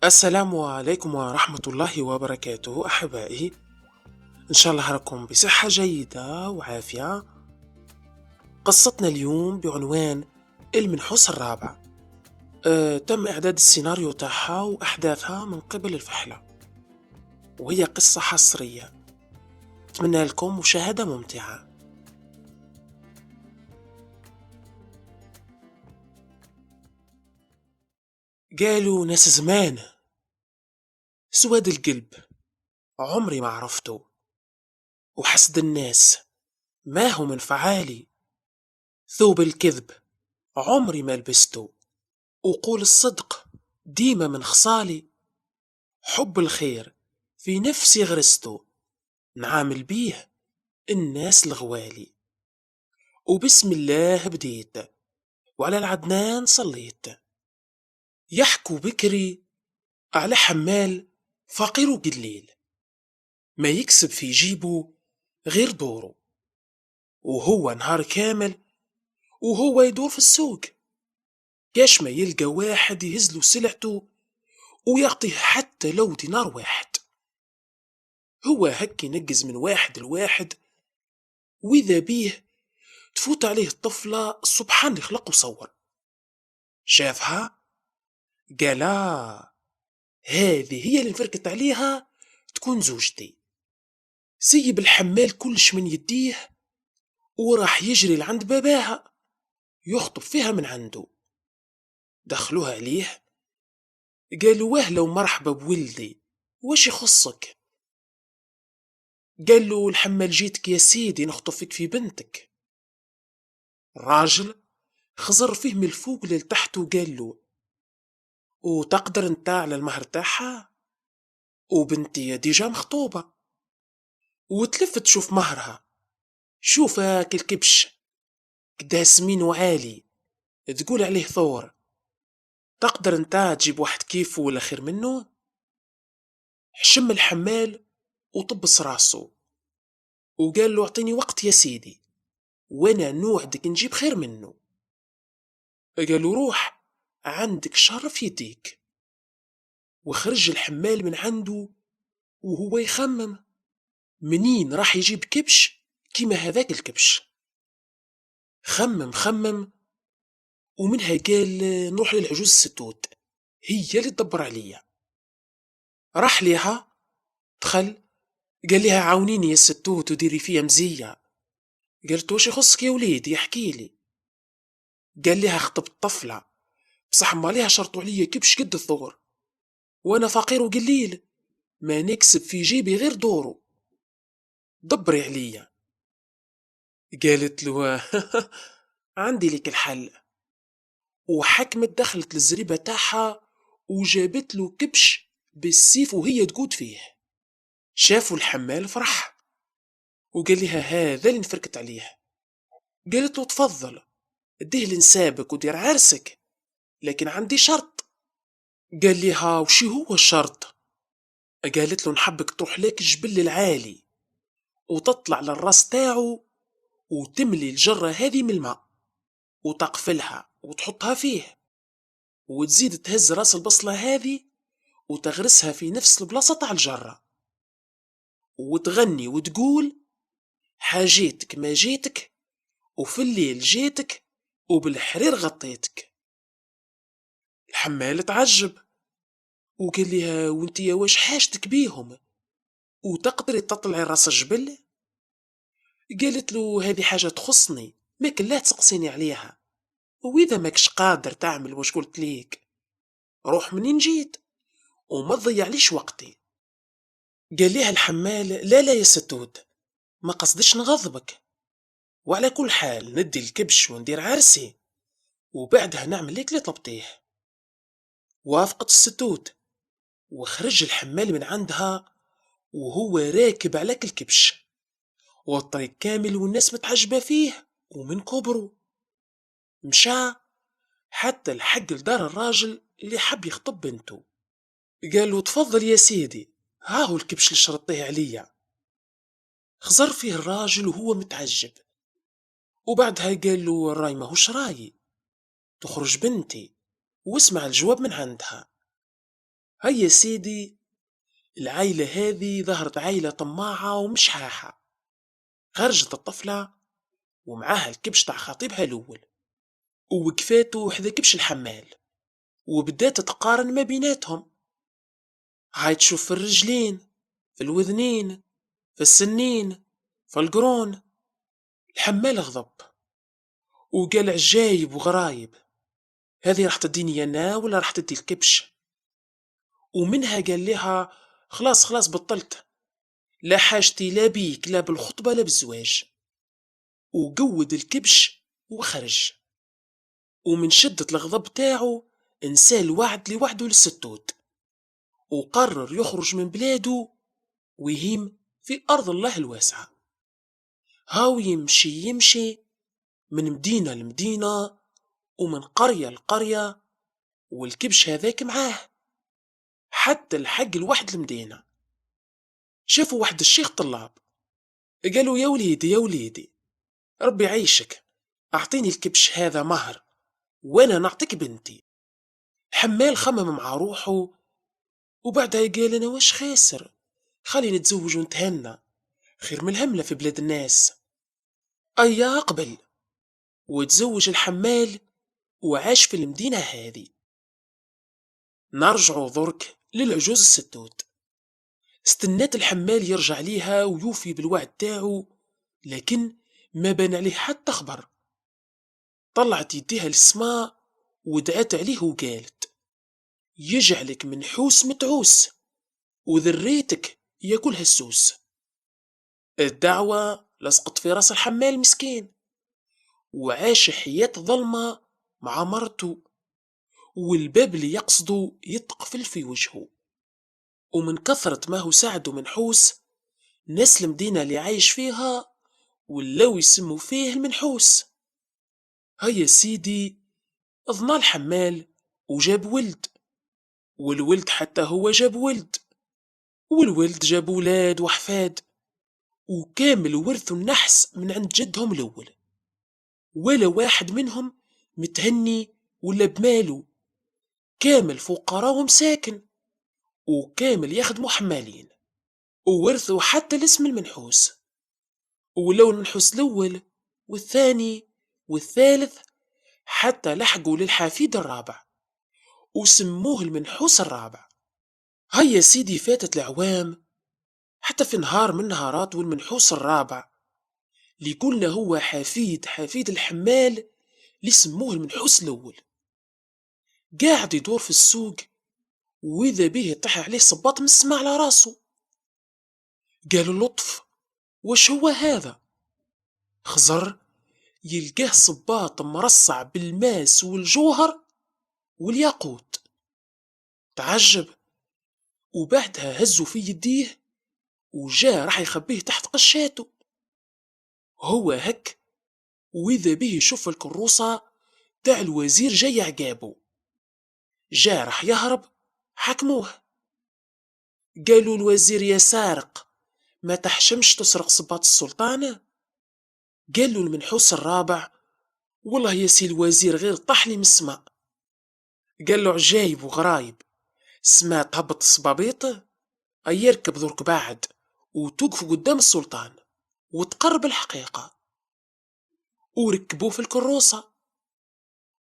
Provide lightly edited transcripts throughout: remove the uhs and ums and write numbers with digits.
السلام عليكم ورحمة الله وبركاته أحبائي. إن شاء الله راكم بصحة جيدة وعافية. قصتنا اليوم بعنوان المنحوس الرابع. تم إعداد السيناريو تاعها وأحداثها من قبل الفحلة، وهي قصة حصرية. أتمنى لكم مشاهدة ممتعة. قالوا ناس زمان سواد القلب عمري ما عرفته، وحسد الناس ما هو من فعالي، ثوب الكذب عمري ما لبسته، وقول الصدق ديما من خصالي، حب الخير في نفسي غرسته، نعامل بيه الناس الغوالي، وبسم الله بديت وعلى العدنان صليت. يحكوا بكري على حمال فقير وقليل، ما يكسب في جيبه غير دوره، وهو نهار كامل وهو يدور في السوق، كاش ما يلقى واحد يهزله سلعته ويعطيه حتى لو دينار واحد. هو هك ينقز من واحد لواحد، وإذا بيه تفوت عليه الطفلة سبحان اللي خلق وصور. شافها قالا هذه هي اللي نفركت عليها تكون زوجتي. سيب الحمال كلش من يديه وراح يجري لعند باباها يخطب فيها من عنده. دخلوها عليه قالوا وهلا ومرحبا بولدي، واش يخصك؟ قال له الحمال جيتك يا سيدي نخطب فيك في بنتك. الراجل خزر فيه من الفوق للتحت وقال له وتقدر انت على المهر تاعها، وبنتي ديجا مخطوبة، وتلف تشوف مهرها، شوف هاك الكبش كدا سمين وعالي تقول عليه ثور، تقدر انت تجيب واحد كيفه ولا خير منه؟ حشم الحمال وطبس راسه وقال له اعطيني وقت يا سيدي وانا نوعدك نجيب خير منه. قال له روح عندك شهر في يديك. وخرج الحمال من عنده وهو يخمم منين راح يجيب كبش كيما هذاك الكبش. خمم ومنها قال نروح للعجوز الستوت هي اللي تدبر عليا. راح ليها دخل قال لها عاونيني يا الستوت وديري فيها مزية. قالت واش يخصك يا وليدي يحكي لي؟ قال لها خطبت طفلة بصح ماليها شرطوا عليا كبش قد الثور، وانا فقير وقليل ما نكسب في جيبي غير دورو، دبري عليا. قالت له عندي لك الحل. وحكمت دخلت للزريبة تاعها وجابت له كبش بالسيف وهي تقود فيه. شافوا الحمال فرح وقال لها هذا اللي نفركت عليه. قالت له تفضل اديه لنسابك ودير عرسك، لكن عندي شرط. قال لها وشي هو الشرط؟ قالت له نحبك تروح لك الجبل العالي وتطلع للراس تاعو وتملي الجرة هذه من الماء وتقفلها وتحطها فيه، وتزيد تهز راس البصلة هذه وتغرسها في نفس البلاصة تاع الجرة، وتغني وتقول حاجيتك ما جيتك وفي الليل جيتك وبالحرير غطيتك. الحمال تعجب وقال لها وانت يا واش حاجتك بيهم وتقدري تطلعي راس الجبل؟ قالت له هذه حاجة تخصني ماكن لا تسقسيني عليها، واذا ماكش قادر تعمل واش قلت ليك روح منين جيت وما تضيعليش وقتي. قال ليها الحمال لا يا ستود ما قصدش نغضبك، وعلى كل حال ندي الكبش وندير عرسي وبعدها نعمل ليك اللي طلبتيه. وافقت الستود وخرج الحمال من عندها وهو راكب على الكبش، والطريق كامل والناس متعجبة فيه ومن كبره. مشى حتى الحق لدار الراجل اللي حب يخطب بنته. قال له تفضل يا سيدي ها هو الكبش اللي شرطيه عليا. خزر فيه الراجل وهو متعجب، وبعدها قال له الراي ماهوش رايي، تخرج بنتي واسمع الجواب من عندها. هيا سيدي، العائلة هذه ظهرت عائلة طماعة ومشحاحة. خرجت الطفلة ومعاها الكبش تاع خطيبها الأول، ووقفاتو حذا كبش الحمال، وبدات تقارن ما بيناتهم. هاي تشوف في الرجلين، في الوذنين، في السنين، في القرون. الحمال غضب وقال عجايب وغرايب، هذه راح تديني انا ولا راح تدي الكبش؟ ومنها قال لها خلاص خلاص بطلت، لا حاجتي لا بيك لا بالخطبة لا بالزواج. وقود الكبش وخرج. ومن شدة الغضب تاعو انسى الوعد لوحده للستوت، وقرر يخرج من بلاده ويهيم في أرض الله الواسعة. هاو يمشي من مدينة لمدينة ومن قرية لقرية، والكبش هذاك معاه حتى لحق الواحد المدينة. شافوا واحد الشيخ طلاب، قالوا يا وليدي يا وليدي، ربي يعيشك، أعطيني الكبش هذا مهر وأنا نعطيك بنتي. حمال خمم مع روحه وبعدها قال أنا واش خاسر، خليني نتزوج ونتهنى، خير من الهملة في بلاد الناس. أيا أقبل، وتزوج الحمال وعاش في المدينة هذه. نرجعوا ضرك للعجوز الستوت. استنات الحمال يرجع ليها ويوفي بالوعد تاعو، لكن ما بان عليه حتى خبر. طلعت يديها للسماء ودعت عليه وقالت يجعلك منحوس متعوس وذريتك ياكلها السوس. الدعوة لصقت في راس الحمال مسكين، وعاش حياة ظلمة مع مرته، والباب اللي يقصده يتقفل في وجهه. ومن كثرة ما هو ساعده منحوس، ناس المدينة اللي عايش فيها ولاو يسموا فيه المنحوس. هيا سيدي، اضنا الحمال وجاب ولد، والولد حتى هو جاب ولد، والولد جاب ولاد وحفاد، وكامل ورثوا النحس من عند جدهم الأول، ولا واحد منهم متهني ولا بماله، كامل فقراء ومساكن، وكامل يخدموا حمالين، وورثوا حتى الاسم المنحوس. ولو المنحوس الأول والثاني والثالث حتى لحقوا للحفيد الرابع وسموه المنحوس الرابع. هيا سيدي، فاتت الأعوام حتى في نهار من نهارات والمنحوس الرابع اللي قلنا هو حفيد الحمال اللي سموه المنحوس الأول قاعد يدور في السوق، وإذا به طح عليه صباط من السما على راسه. قالوا لطف وش هو هذا؟ خزر يلقاه صباط مرصع بالماس والجوهر والياقوت. تعجب، وبعدها هزوا في يديه وجاء راح يخبيه تحت قشاته. هو هك، وإذا به يشوف الكروسة تاع الوزير جاي عقابه. جاء راح يهرب، حكموه، قالوا الوزير يا سارق، ما تحشمش تسرق صباط السلطانة؟ قالوا المنحوس الرابع والله يا سي الوزير غير طحلي من السماء. قال له عجايب وغرايب، سما تهبط الصبابيط، أي يركب ذرك بعد وتوقف قدام السلطان وتقرب الحقيقة. وركبوه في الكروسة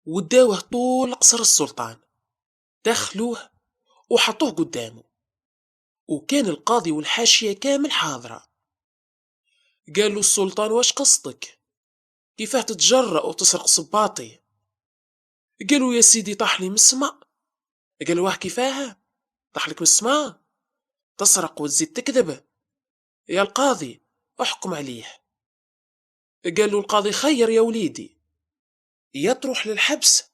وداوه طول قصر السلطان، دخلوه وحطوه قدامه، وكان القاضي والحاشية كامل حاضرة. قالوا السلطان واش قصدك؟ كيفاه تتجرأ وتسرق صباطي؟ قالوا يا سيدي طاحلي من السماء. قالوا واه كيفاه طاحلك من السماء؟ تسرق وتزيد تكذب، يا القاضي احكم عليه. قالوا القاضي خير يا وليدي، يا تروح للحبس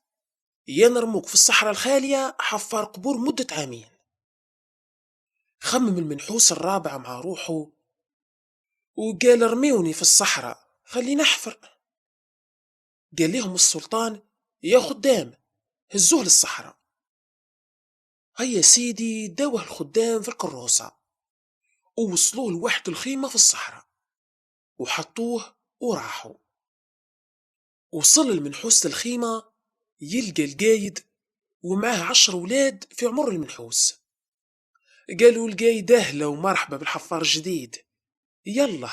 يا نرموك في الصحراء الخالية حفار قبور مدة عامين. خمم المنحوس الرابع مع روحه وقال ارميوني في الصحراء خليني احفر. قال لهم السلطان يا خدام هزوه للصحراء. هيا سيدي، داوه الخدام في الكروسة ووصلوه لواحد الخيمة في الصحراء وحطوه وراحوا. وصل المنحوس للخيمة، يلقى القايد ومعاه 10 ولاد في عمر المنحوس. قالوا القايد أهلا ومرحبا بالحفار الجديد، يلا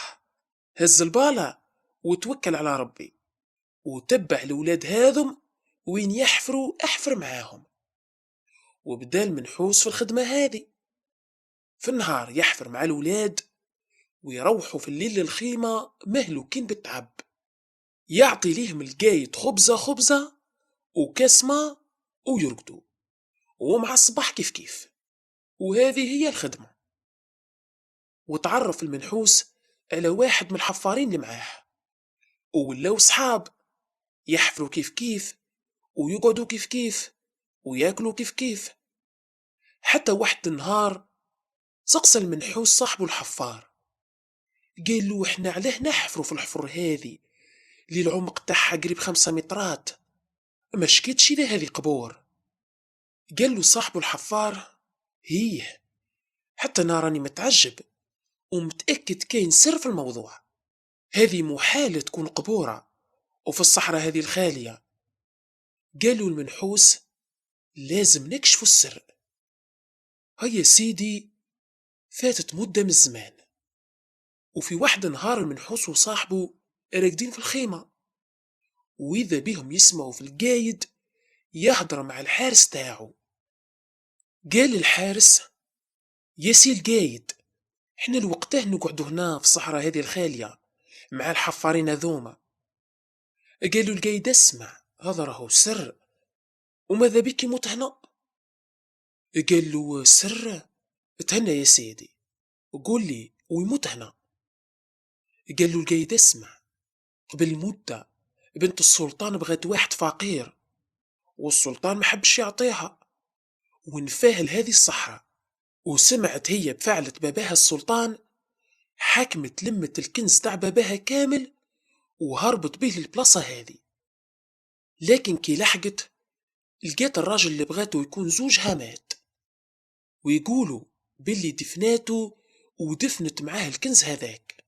هز البالة وتوكل على ربي، وتبع الولاد هاذم وين يحفروا احفر معاهم. وبدال منحوس في الخدمة هذه، في النهار يحفر مع الولاد، ويروحوا في الليل للخيمة مهلوكين بالتعب. يعطي ليهم القايد خبزة خبزة وكاس ماء ويرقدوا، ومع الصباح كيف كيف. وهذه هي الخدمة. وتعرف المنحوس على واحد من الحفارين اللي معاه، وولاو صحاب، يحفروا كيف كيف ويقعدوا كيف كيف وياكلوا كيف كيف. حتى واحد النهار سقسى المنحوس صاحبه الحفار، قال له احنا علاه نحفروا في الحفر هذه اللي العمق تاعها قريب 5 مترات، ما شكيتش اذا هذه قبور؟ قال له صاحبه الحفار هيه، حتى انا راني متعجب ومتأكد كاين سر في الموضوع، هذه محالة تكون قبورة وفي الصحراء هذه الخالية. قالوا المنحوس لازم نكشفوا السر. هيا سيدي، فاتت مدة من الزمان، وفي واحد نهار المنحوس وصاحبه راقدين في الخيمة، وإذا بهم يسمعوا في القايد يهدر مع الحارس تاعو. قال الحارس يا سي القايد، احنا الوقته نقعدوا هنا في الصحراء هذه الخالية مع الحفارين هذوما. قالوا القايد اسمع، هذا راهو سر، وماذا بك يموت هنا؟ قال له سر؟ تهنى يا سيدي، قول لي ويموت هنا. قال له القايد اسمع، قبل مدة بنت السلطان بغت واحد فقير، والسلطان محبش يعطيها، ونفاهل هذه الصحراء، وسمعت هي بفعلة باباها السلطان، حكمت لمت الكنز تاع باباها كامل وهربت به للبلاصة هذه. لكن كي لحقت لقيت الراجل اللي بغاته يكون زوجها مات، ويقولوا باللي دفناته ودفنت معاه الكنز هذاك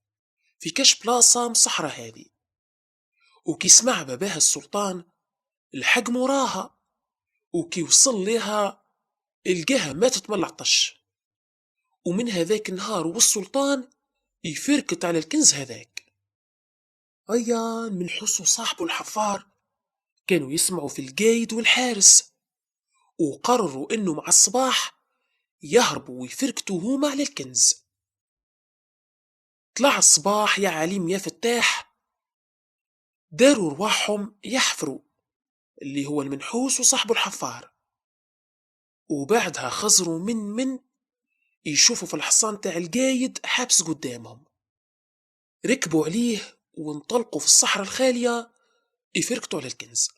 في كاش بلاصة مصحرة هذه. وكي سمع باباها السلطان الحق موراها، وكي وصل لها القاها ماتت من العطش. ومن هذاك النهار والسلطان يفركت على الكنز هذاك. أيا من حسن صاحبه الحفار كانوا يسمعوا في القايد والحارس، وقرروا انه مع الصباح يهربوا ويفركتوا هما على الكنز. طلع الصباح يا عليم يا فتاح، داروا رواحهم يحفروا اللي هو المنحوس وصاحبه الحفار، وبعدها خزروا من يشوفوا في الحصان تاع القايد حابس قدامهم. ركبوا عليه وانطلقوا في الصحراء الخالية يفركتوا على الكنز.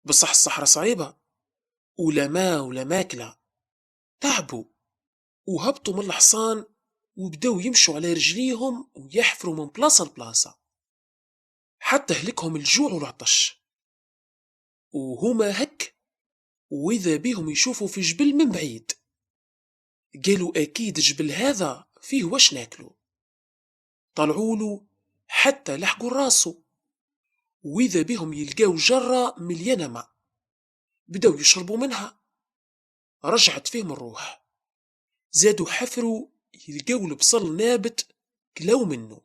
بصح الصحراء صعيبة، ولا ماء ولا ماكلة، تعبوا وهبطوا من الحصان وبداو يمشوا على رجليهم ويحفروا من بلاصة لبلاصة حتى هلكهم الجوع والعطش. وهما هك وإذا بيهم يشوفوا في جبل من بعيد، قالوا أكيد الجبل هذا فيه واش ناكلو. طلعوله حتى لحقوا راسه، وإذا بهم يلقاو جرة مليانة ماء، بداو يشربوا منها. رجعت فيهم الروح، زادوا حفروا يلقاو البصل نابت كلاو منه،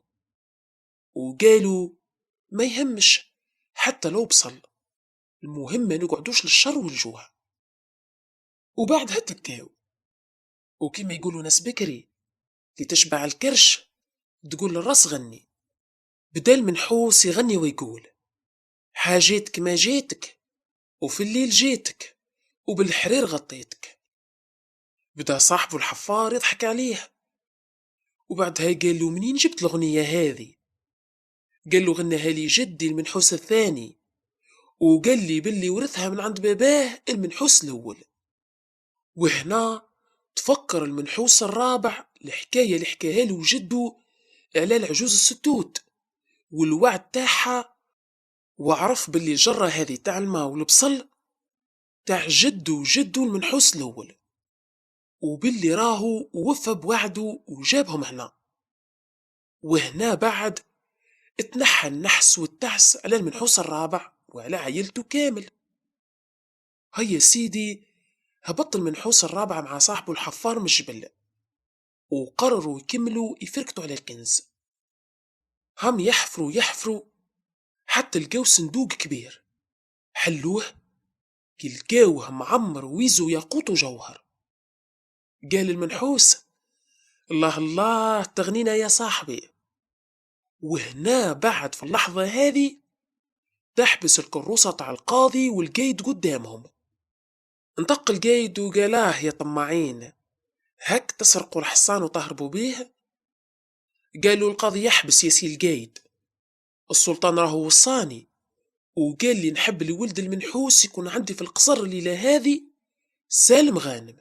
وقالوا ما يهمش حتى لو بصل، المهم ما نقعدوش للشر والجوع. وبعدها تكاو، وكما يقولوا ناس بكري كي تشبع الكرش تقول للراس غني. بدال منحوس يغني ويقول حاجيتك ما جيتك، وفي الليل جيتك، وبالحرير غطيتك. بدا صاحبه الحفار يضحك عليه، وبعدها قال له منين جبت الأغنية هذه؟ قال له غناها لي جدي المنحوس الثاني، وقال لي باللي ورثها من عند باباه المنحوس الأول. وهنا تفكر المنحوس الرابع الحكاية اللي حكاها له جده على العجوز الستوت والوعد تاعها، وعرف باللي الجرة هذه تاع الماء والبصل تاع جدو المنحوس الأول، وباللي راهو وفى بوعده وجابهم هنا. وهنا بعد اتنحى النحس والتعس على المنحوس الرابع وعلى عائلته كامل. هيا سيدي، هبط المنحوس الرابعة مع صاحبه الحفار من الجبل، وقرروا يكملوا يفركتوا على الكنز. هم يحفروا يحفروا حتى لقاو صندوق كبير. حلوه، لقاوه معمر ويزو ياقوت وجوهر. قال المنحوس: الله الله تغنينا يا صاحبي. وهنا بعد في اللحظة هذه تحبس الكروسة تاع القاضي والقايد قدامهم. انطق القايد وقالاه: يا طماعين، هك تسرقوا الحصان وتهربوا بيه؟ قالوا: القاضي يحبس يا سي القايد، السلطان راهو وصاني وقال لي نحب لولد المنحوس يكون عندي في القصر الليلة هذه سالم غانم.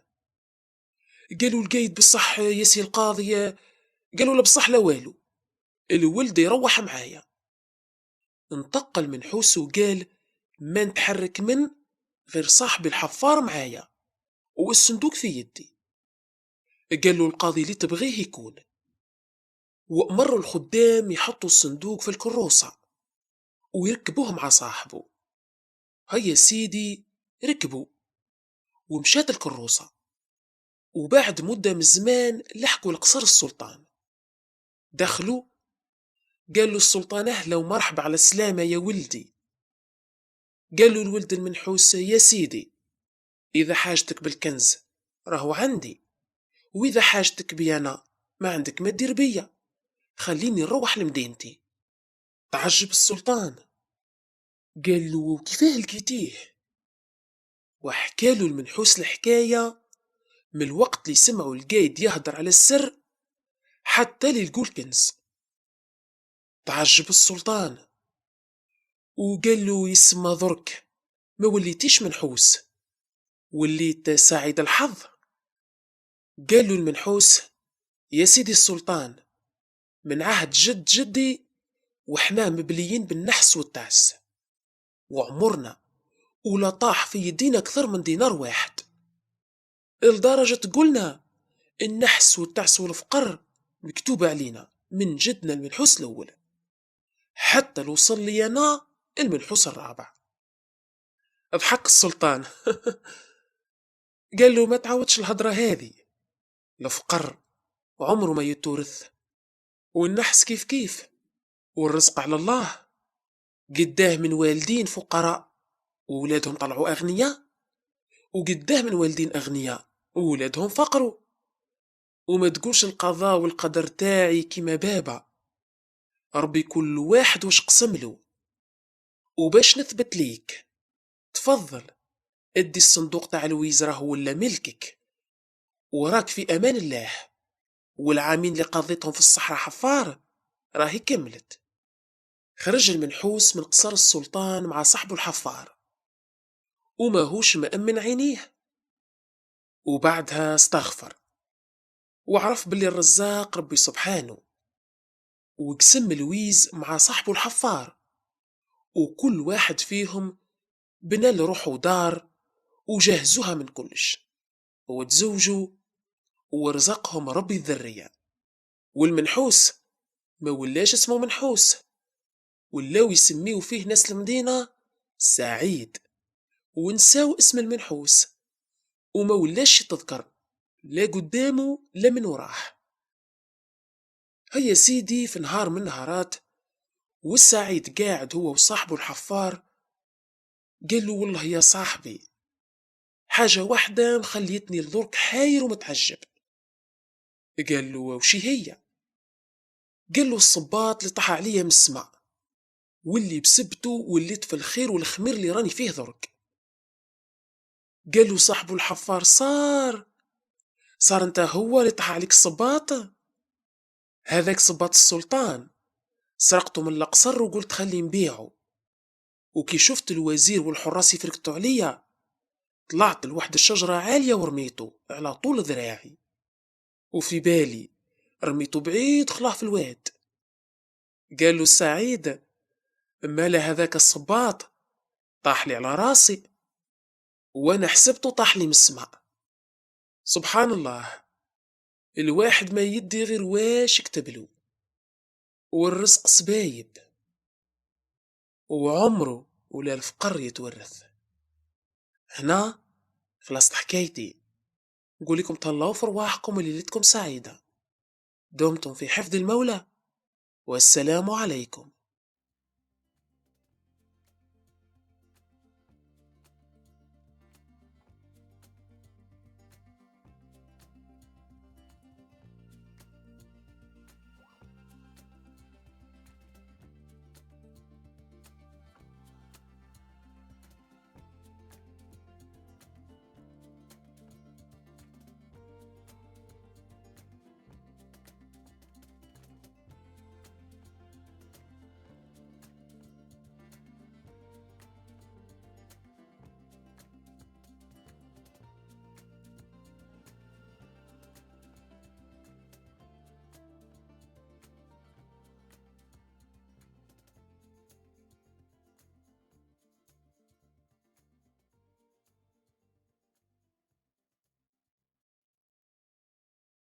قالوا القايد: بصح يا سي القاضي. قالوا له: بصح لا والو، الولد يروح معايا. انطق المنحوس وقال: ما نتحرك من غير صاحبي الحفار معايا والصندوق في يدي. قال له القاضي: اللي تبغيه يكون. وأمروا الخدام يحطوا الصندوق في الكروسة ويركبوه مع صاحبه. هيا سيدي ركبوا ومشات الكروسة، وبعد مدة من الزمان لحقوا القصر السلطان. دخلوا، قال له السلطان: أهلا ومرحبا على السلامة يا ولدي. قال له الولد المنحوس: يا سيدي، إذا حاجتك بالكنز راهو عندي، وإذا حاجتك بي أنا ما عندك ما دير بيا، خليني نروح لمدينتي. تعجب السلطان، قال له: كيفاه لقيتيه؟ وحكاله المنحوس الحكاية من الوقت اللي سمعوا القايد يهدر على السر حتى للقوا الكنز. تعجب السلطان وقال له: يسمى ذرك ما وليتيش منحوس، وليت سعيد الحظ. قال له المنحوس: يا سيدي السلطان، من عهد جد جدي وحنا مبليين بالنحس والتعس، وعمرنا ولا طاح في يدينا أكثر من دينار واحد، لدرجة قلنا النحس والتعس والفقر مكتوب علينا من جدنا المنحوس الأول، حتى لو وصل لي أنا المنحوس الرابع. اضحك السلطان قال له: ما تعودش الهضرة هذه، الفقر وعمره ما يتورث، والنحس كيف كيف، والرزق على الله. قداه من والدين فقراء وولادهم طلعوا أغنياء، وقداه من والدين أغنياء وولادهم فقروا. وما تقولش القضاء والقدر تاعي كيما بابا، ربي كل واحد وش قسملو. وباش نثبت ليك، تفضل ادي الصندوق تاع الويزرة هو ولا ملكك، وراك في أمان الله، والعامين اللي قضيتهم في الصحراء حفار راهي كملت. خرج المنحوس من قصر السلطان مع صاحبه الحفار وما هوش مأمن عينيه، وبعدها استغفر وعرف باللي الرزاق ربي سبحانه، وقسم الويز مع صاحبه الحفار، وكل واحد فيهم بنى لروحه دار وجهزوها من كلش، وتزوجوا ورزقهم ربي الذرية. والمنحوس ما ولاش اسمه منحوس، ولاو يسميو فيه ناس المدينة سعيد، ونساو اسم المنحوس وما ولاش يتذكر لا قدامه لا من وراه. هيا سيدي في نهار من نهارات والسعيد قاعد هو وصاحبه الحفار، قال له: والله يا صاحبي حاجة واحدة مخليتني لذرك حاير ومتعجب. قال له: وشي هي؟ قال له: الصباط اللي طاح عليا من السماء، واللي بسبته وليت في الخير والخمير اللي راني فيه ذرك. قال له صاحبه الحفار: صار انت هو اللي طاح عليك الصباط؟ هذاك صباط السلطان سرقته من القصر وقلت خلي نبيعه، وكي شفت الوزير والحراس يفركتوا عليا طلعت لوحد الشجرة عالية ورميته على طول ذراعي، وفي بالي رميته بعيد خلاه في الواد. قال له السعيد: مال هذاك الصباط طاح لي على راسي، وانا حسبته طاح لي من السماء. سبحان الله، الواحد ما يدي غير واش كتبلو، والرزق سبايب، وعمره ولا الفقر يتورث. هنا خلصت حكايتي. نقول لكم طلعوا في رواحكم وليلتكم سعيدة. دمتم في حفظ المولى، والسلام عليكم.